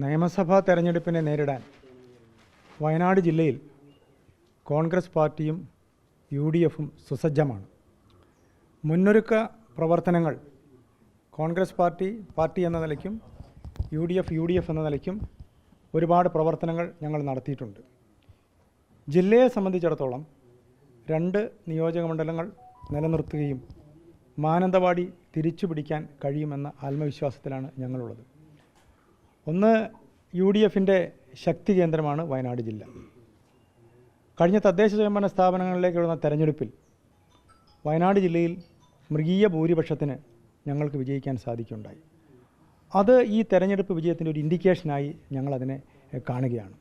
നിയമസഭാ തെരഞ്ഞെടുപ്പിനെ നേരിടാൻ വയനാട് ജില്ലയിൽ കോൺഗ്രസ് പാർട്ടിയും UDFും സുസജ്ജമാണ്. മുന്നൊരുക്ക പ്രവർത്തനങ്ങൾ കോൺഗ്രസ് പാർട്ടി എന്ന നിലയ്ക്കും UDF എന്ന നിലയ്ക്കും ഒരുപാട് പ്രവർത്തനങ്ങൾ ഞങ്ങൾ നടത്തിയിട്ടുണ്ട്. ജില്ലയെ സംബന്ധിച്ചിടത്തോളം 2 നിയോജകമണ്ഡലങ്ങൾ നിലനിർത്തുകയും മാനന്തവാടി തിരിച്ചു പിടിക്കാൻ കഴിയുമെന്ന ആത്മവിശ്വാസത്തിലാണ് ഞങ്ങളുള്ളത്. ഒന്ന്, UDFിൻ്റെ ശക്തി കേന്ദ്രമാണ് വയനാട് ജില്ല. കഴിഞ്ഞ തദ്ദേശ സ്വയംഭരണ സ്ഥാപനങ്ങളിലേക്കുള്ള തെരഞ്ഞെടുപ്പിൽ വയനാട് ജില്ലയിൽ മൃഗീയ ഭൂരിപക്ഷത്തിന് ഞങ്ങൾക്ക് വിജയിക്കാൻ സാധിക്കുകയുണ്ടായി. അത് ഈ തെരഞ്ഞെടുപ്പ് വിജയത്തിൻ്റെ ഒരു ഇൻഡിക്കേഷനായി ഞങ്ങളതിനെ കാണുകയാണ്.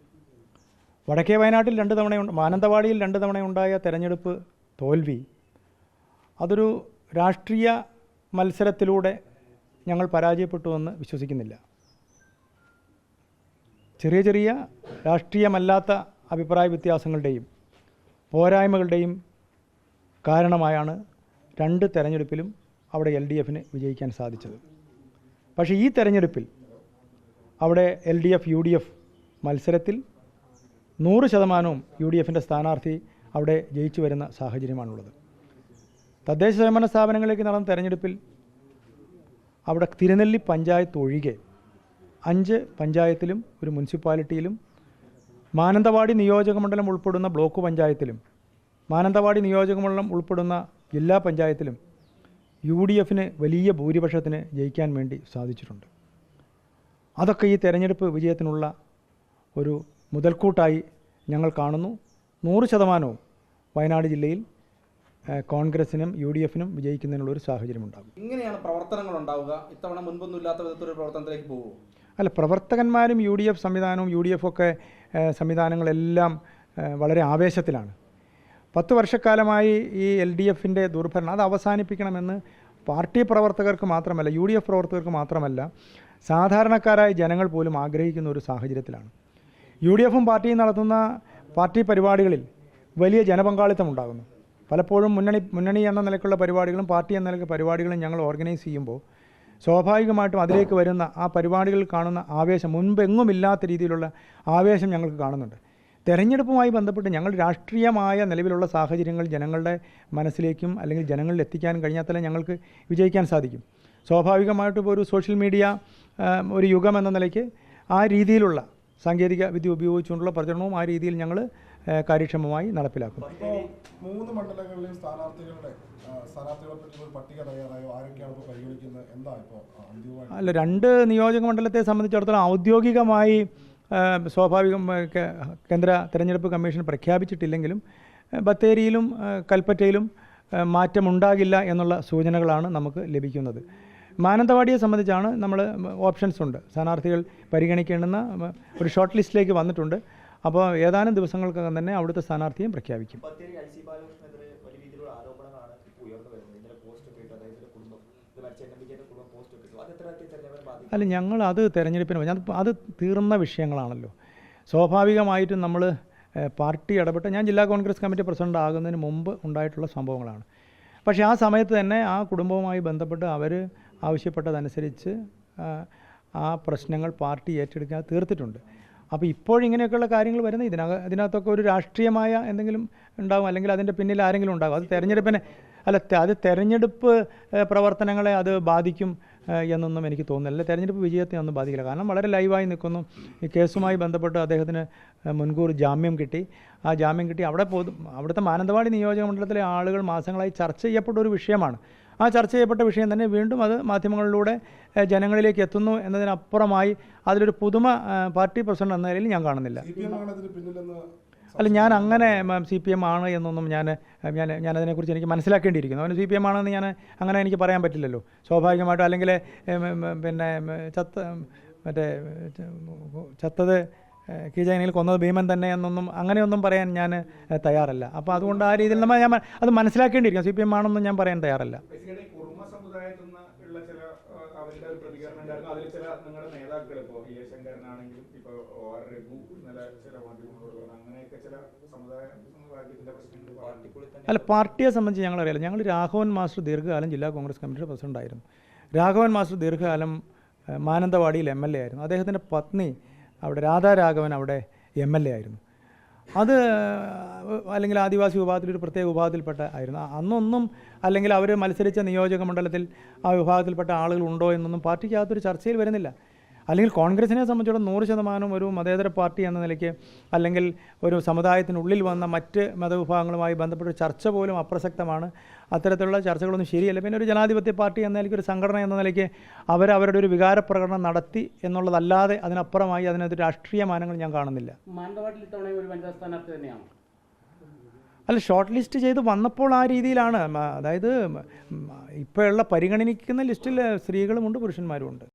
വടക്കേ വയനാട്ടിൽ 2 തവണ, മാനന്തവാടിയിൽ 2 തവണ ഉണ്ടായ തെരഞ്ഞെടുപ്പ് തോൽവി അതൊരു രാഷ്ട്രീയ മത്സരത്തിലൂടെ ഞങ്ങൾ പരാജയപ്പെട്ടുവെന്ന് വിശ്വസിക്കുന്നില്ല. ചെറിയ ചെറിയ രാഷ്ട്രീയമല്ലാത്ത അഭിപ്രായ വ്യത്യാസങ്ങളുടെയും പോരായ്മകളുടെയും കാരണമായാണ് 2 തെരഞ്ഞെടുപ്പിലും അവിടെ LDFന് വിജയിക്കാൻ സാധിച്ചത്. പക്ഷേ ഈ തെരഞ്ഞെടുപ്പിൽ അവിടെ LDF UDF മത്സരത്തിൽ 100% UDFിൻ്റെ സ്ഥാനാർത്ഥി അവിടെ ജയിച്ചു വരുന്ന സാഹചര്യമാണുള്ളത്. തദ്ദേശ സ്വയംഭരണ സ്ഥാപനങ്ങളിലേക്ക് നടന്ന തെരഞ്ഞെടുപ്പിൽ അവിടെ തിരുനെല്ലി പഞ്ചായത്ത് ഒഴികെ 5 പഞ്ചായത്തിലും ഒരു മുനിസിപ്പാലിറ്റിയിലും മാനന്തവാടി നിയോജകമണ്ഡലം ഉൾപ്പെടുന്ന ബ്ലോക്ക് പഞ്ചായത്തിലും മാനന്തവാടി നിയോജകമണ്ഡലം ഉൾപ്പെടുന്ന ജില്ലാ പഞ്ചായത്തിലും UDFന് വലിയ ഭൂരിപക്ഷത്തിന് ജയിക്കാൻ വേണ്ടി സാധിച്ചിട്ടുണ്ട്. അതൊക്കെ ഈ തെരഞ്ഞെടുപ്പ് വിജയത്തിനുള്ള ഒരു മുതൽക്കൂട്ടായി ഞങ്ങൾ കാണുന്നു. 100% വയനാട് ജില്ലയിൽ കോൺഗ്രസിനും UDFനും വിജയിക്കുന്നതിനുള്ളൊരു സാഹചര്യമുണ്ടാകും. ഇങ്ങനെയാണ് പ്രവർത്തനങ്ങൾ ഉണ്ടാവുക. ഇത്തവണ മുൻപൊന്നും ഇല്ലാത്ത വിധത്തിലൊരു പ്രവർത്തനത്തിലേക്ക് പോകുമോ? അല്ല, പ്രവർത്തകന്മാരും UDF സംവിധാനവും UDFൊക്കെ സംവിധാനങ്ങളെല്ലാം വളരെ ആവേശത്തിലാണ്. 10 വർഷക്കാലമായി ഈ LDFിൻ്റെ ദുർഭരണം അത് അവസാനിപ്പിക്കണമെന്ന് പാർട്ടി പ്രവർത്തകർക്ക് മാത്രമല്ല, UDF പ്രവർത്തകർക്ക് മാത്രമല്ല, സാധാരണക്കാരായ ജനങ്ങൾ പോലും ആഗ്രഹിക്കുന്ന ഒരു സാഹചര്യത്തിലാണ്. UDFും പാർട്ടിയും നടത്തുന്ന പാർട്ടി പരിപാടികളിൽ വലിയ ജനപങ്കാളിത്തം ഉണ്ടാകുന്നു. പലപ്പോഴും മുന്നണി എന്ന നിലയ്ക്കുള്ള പരിപാടികളും പാർട്ടി എന്ന നിലയ്ക്ക് പരിപാടികളും ഞങ്ങൾ ഓർഗനൈസ് ചെയ്യുമ്പോൾ സ്വാഭാവികമായിട്ടും അതിലേക്ക് വരുന്ന ആ പരിപാടികളിൽ കാണുന്ന ആവേശം മുൻപെങ്ങുമില്ലാത്ത രീതിയിലുള്ള ആവേശം ഞങ്ങൾക്ക് കാണുന്നുണ്ട്. തെരഞ്ഞെടുപ്പുമായി ബന്ധപ്പെട്ട് ഞങ്ങൾ രാഷ്ട്രീയമായ നിലവിലുള്ള സാഹചര്യങ്ങൾ ജനങ്ങളുടെ മനസ്സിലേക്കും അല്ലെങ്കിൽ ജനങ്ങളിൽ എത്തിക്കാനും കഴിഞ്ഞാൽ തന്നെ ഞങ്ങൾക്ക് വിജയിക്കാൻ സാധിക്കും. സ്വാഭാവികമായിട്ടും ഇപ്പോൾ ഒരു സോഷ്യൽ മീഡിയ ഒരു യുഗം എന്ന നിലയ്ക്ക് ആ രീതിയിലുള്ള സാങ്കേതിക വിദ്യ ഉപയോഗിച്ചുകൊണ്ടുള്ള പ്രചരണവും ആ രീതിയിൽ ഞങ്ങൾ കാര്യക്ഷമമായി നടപ്പിലാക്കും. 3 മണ്ഡലങ്ങളിലെയും സ്ഥാനാർത്ഥികളെ പറ്റി ഒരു പട്ടിക തയ്യാറായോ? ആരൊക്കെയാണ് ഇപ്പോൾ പരിഗണിക്കുന്നത്? എന്താ ഇപ്പോൾ അന്തിമമായി? അല്ല, 2 നിയോജക മണ്ഡലത്തെ സംബന്ധിച്ചിടത്തോളം ഔദ്യോഗികമായി കേന്ദ്ര തെരഞ്ഞെടുപ്പ് കമ്മീഷൻ പ്രഖ്യാപിച്ചിട്ടില്ലെങ്കിലും ബത്തേരിയിലും കൽപ്പറ്റയിലും മാറ്റമുണ്ടാകില്ല എന്നുള്ള സൂചനകളാണ് നമുക്ക് ലഭിക്കുന്നത്. മാനന്തവാടിയെ സംബന്ധിച്ചാണ് നമ്മൾ ഓപ്ഷൻസ് ഉണ്ട്, സ്ഥാനാർത്ഥികൾ പരിഗണിക്കേണ്ടുന്ന ഒരു ഷോർട്ട് ലിസ്റ്റിലേക്ക് വന്നിട്ടുണ്ട്. അപ്പോൾ ഏതാനും ദിവസങ്ങൾക്കകം തന്നെ അവിടുത്തെ സ്ഥാനാർത്ഥിയും പ്രഖ്യാപിക്കും. അല്ല, ഞങ്ങൾ അത് തെരഞ്ഞെടുപ്പിന് അത് തീർന്ന വിഷയങ്ങളാണല്ലോ. സ്വാഭാവികമായിട്ടും നമ്മൾ പാർട്ടി ഇടപെട്ട് ഞാൻ ജില്ലാ കോൺഗ്രസ് കമ്മിറ്റി പ്രസിഡന്റ് ആകുന്നതിന് മുമ്പ് ഉണ്ടായിട്ടുള്ള സംഭവങ്ങളാണ്. പക്ഷേ ആ സമയത്ത് തന്നെ ആ കുടുംബവുമായി ബന്ധപ്പെട്ട് അവർ ആവശ്യപ്പെട്ടതനുസരിച്ച് ആ പ്രശ്നങ്ങൾ പാർട്ടി ഏറ്റെടുക്കാൻ തീർത്തിട്ടുണ്ട്. അപ്പോൾ ഇപ്പോഴിങ്ങനെയൊക്കെയുള്ള കാര്യങ്ങൾ വരുന്നത് ഇതിനകത്തൊക്കെ ഒരു രാഷ്ട്രീയമായ എന്തെങ്കിലും ഉണ്ടാകും, അല്ലെങ്കിൽ അതിൻ്റെ പിന്നിൽ ആരെങ്കിലും ഉണ്ടാകും. അത് തെരഞ്ഞെടുപ്പിനെ അത് തെരഞ്ഞെടുപ്പ് പ്രവർത്തനങ്ങളെ അത് ബാധിക്കും എന്നൊന്നും എനിക്ക് തോന്നുന്നില്ല. തെരഞ്ഞെടുപ്പ് വിജയത്തെ ഒന്നും ബാധിക്കില്ല. കാരണം വളരെ ലൈവായി നിൽക്കുന്നു. ഈ കേസുമായി ബന്ധപ്പെട്ട് അദ്ദേഹത്തിന് മുൻകൂർ ജാമ്യം കിട്ടി. ആ ജാമ്യം കിട്ടി അവിടുത്തെ മാനന്തവാടി നിയോജക മണ്ഡലത്തിലെ ആളുകൾ മാസങ്ങളായി ചർച്ച ചെയ്യപ്പെട്ട ഒരു വിഷയമാണ്. ആ ചർച്ച ചെയ്യപ്പെട്ട വിഷയം തന്നെ വീണ്ടും അത് മാധ്യമങ്ങളിലൂടെ ജനങ്ങളിലേക്ക് എത്തുന്നു എന്നതിനപ്പുറമായി അതിലൊരു പുതുമ പാർട്ടി പ്രസിഡന്റ് എന്ന നിലയിൽ ഞാൻ കാണുന്നില്ല. അല്ല, ഞാൻ അങ്ങനെ CPM ആണ് എന്നൊന്നും ഞാനതിനെക്കുറിച്ച് എനിക്ക് മനസ്സിലാക്കേണ്ടിയിരിക്കുന്നു. അവന് CPM ആണെന്ന് അങ്ങനെ എനിക്ക് പറയാൻ പറ്റില്ലല്ലോ സ്വാഭാവികമായിട്ടും. അല്ലെങ്കിൽ പിന്നെ ചത്തത് കീഴാനിയിൽ കൊന്നത് ഭീമൻ തന്നെ എന്നൊന്നും അങ്ങനെയൊന്നും പറയാൻ ഞാൻ തയ്യാറല്ല. അപ്പോൾ അതുകൊണ്ട് ആ രീതിയിൽ ഞാൻ അത് മനസ്സിലാക്കേണ്ടിയിരിക്കും. CPM ആണെന്നും ഞാൻ പറയാൻ തയ്യാറല്ല. അല്ല, പാർട്ടിയെ സംബന്ധിച്ച് ഞങ്ങളറിയാലോ. ഞങ്ങൾ രാഘവൻ മാസ്റ്റർ ദീർഘകാലം ജില്ലാ കോൺഗ്രസ് കമ്മിറ്റിയുടെ പ്രസിഡൻ്റായിരുന്നു. രാഘവൻ മാസ്റ്റർ ദീർഘകാലം മാനന്തവാടിയിൽ MLA ആയിരുന്നു. അദ്ദേഹത്തിൻ്റെ പത്നി അവിടെ രാധാരാഘവൻ അവിടെ MLA ആയിരുന്നു. അത് അല്ലെങ്കിൽ ആദിവാസി വിഭാഗത്തിലൊരു പ്രത്യേക വിഭാഗത്തിൽപ്പെട്ട ആയിരുന്നു. അന്നൊന്നും അല്ലെങ്കിൽ അവർ മത്സരിച്ച നിയോജക മണ്ഡലത്തിൽ ആ വിഭാഗത്തിൽപ്പെട്ട ആളുകളുണ്ടോ എന്നൊന്നും പാർട്ടിക്കകത്തൊരു ചർച്ചയിൽ വരുന്നില്ല. അല്ലെങ്കിൽ കോൺഗ്രസിനെ സംബന്ധിച്ചിടത്തോളം 100% ഒരു മതേതര പാർട്ടി എന്ന നിലയ്ക്ക് അല്ലെങ്കിൽ ഒരു സമുദായത്തിനുള്ളിൽ വന്ന മറ്റ് മതവിഭാഗങ്ങളുമായി ബന്ധപ്പെട്ട ചർച്ച പോലും അപ്രസക്തമാണ്. അത്തരത്തിലുള്ള ചർച്ചകളൊന്നും ശരിയല്ല. പിന്നെ ഒരു ജനാധിപത്യ പാർട്ടി എന്ന നിലയ്ക്ക്, ഒരു സംഘടന എന്ന നിലയ്ക്ക് അവരുടെ ഒരു വികാരപ്രകടനം നടത്തി എന്നുള്ളതല്ലാതെ അതിനപ്പുറമായി അതിനകത്ത് രാഷ്ട്രീയ മാനങ്ങൾ ഞാൻ കാണുന്നില്ല. മാനന്തവാടിയിൽ ഇത്തവണ ഒരു വനിതാ സ്ഥാനാർത്ഥി തന്നെയാണ്. അല്ല, ഷോർട്ട് ലിസ്റ്റ് ചെയ്ത് വന്നപ്പോൾ ആ രീതിയിലാണ്. അതായത് ഇപ്പോഴുള്ള പരിഗണിക്കുന്ന ലിസ്റ്റിൽ സ്ത്രീകളുമുണ്ട് പുരുഷന്മാരുമുണ്ട്.